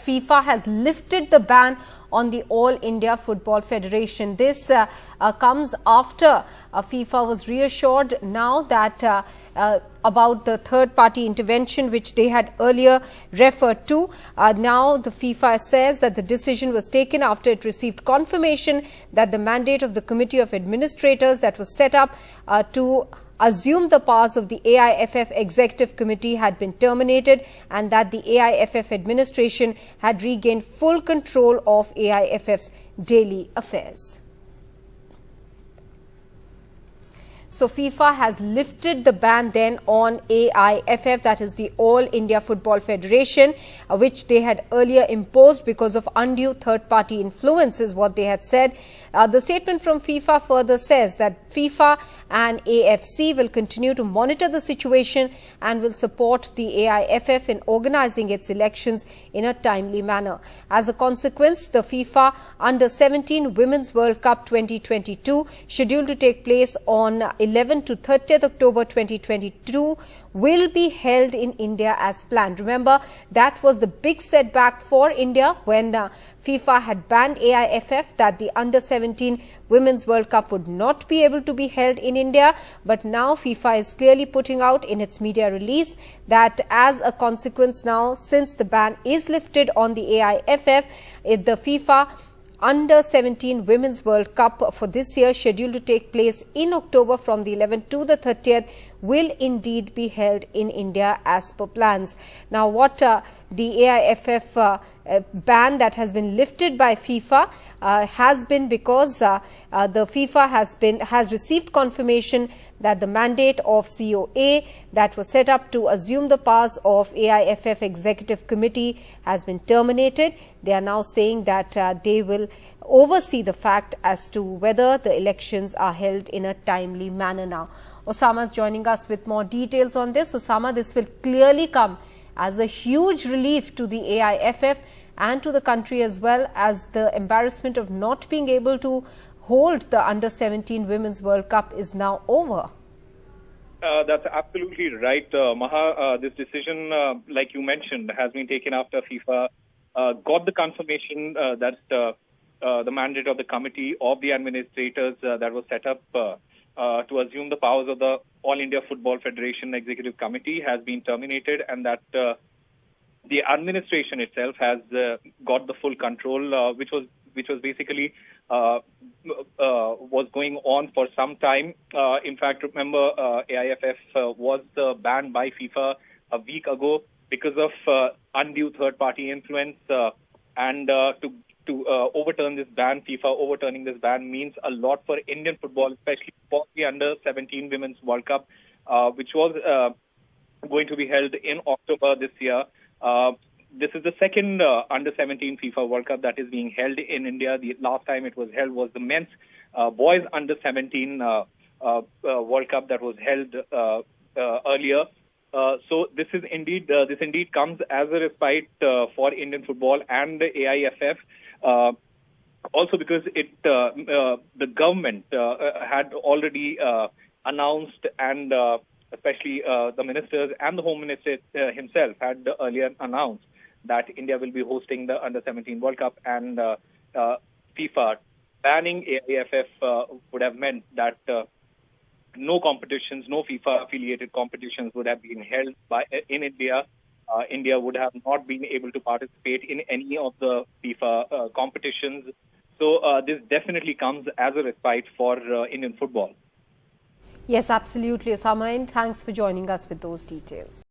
FIFA has lifted the ban on the All India Football Federation. This comes after FIFA was reassured now that about the third-party intervention which they had earlier referred to. Now the FIFA says that the decision was taken after it received confirmation that the mandate of the Committee of Administrators that was set up to assumed the powers of the AIFF Executive Committee had been terminated and that the AIFF administration had regained full control of AIFF's daily affairs. So FIFA has lifted the ban then on AIFF, that is the All India Football Federation, which they had earlier imposed because of undue third-party influence, is what they had said. The statement from FIFA further says that FIFA and AFC will continue to monitor the situation and will support the AIFF in organizing its elections in a timely manner. As a consequence, the FIFA Under-17 Women's World Cup 2022, scheduled to take place on 11 to 30th October 2022, will be held in India as planned. Remember, that was the big setback for India when FIFA had banned AIFF, that the Under-17 Women's World Cup would not be able to be held in India. But now FIFA is clearly putting out in its media release that as a consequence now, since the ban is lifted on the AIFF, the FIFA Under-17 Women's World Cup for this year, scheduled to take place in October from the 11th to the 30th, will indeed be held in India as per plans. Now, what the AIFF ban that has been lifted by FIFA has been because the FIFA has received confirmation that the mandate of COA that was set up to assume the powers of AIFF Executive Committee has been terminated. They are now saying that they will oversee the fact as to whether the elections are held in a timely manner now. Osama is joining us with more details on this. Osama, this will clearly come as a huge relief to the AIFF and to the country, as well as the embarrassment of not being able to hold the Under-17 Women's World Cup is now over. That's absolutely right, Maha. This decision, like you mentioned, has been taken after FIFA got the confirmation that the mandate of the Committee of the Administrators that was set up to assume the powers of the All India Football Federation Executive Committee has been terminated, and that the administration itself has got the full control, which was basically was going on for some time. In fact, remember, AIFF was banned by FIFA a week ago because of undue third-party influence, and to overturn this ban, FIFA overturning this ban means a lot for Indian football, especially for the Under-17 Women's World Cup, which was going to be held in October this year. This is the second Under-17 FIFA World Cup that is being held in India. The last time it was held was the men's boys Under-17 World Cup that was held earlier. So this indeed comes as a respite for Indian football and the AIFF. Also because the government had already announced, and especially the ministers and the Home Minister himself had earlier announced that India will be hosting the Under-17 World Cup, and FIFA banning AIFF would have meant that no competitions, no FIFA-affiliated competitions would have been held in India. India would have not been able to participate in any of the FIFA competitions. So this definitely comes as a respite for Indian football. Yes, absolutely, Osama, and thanks for joining us with those details.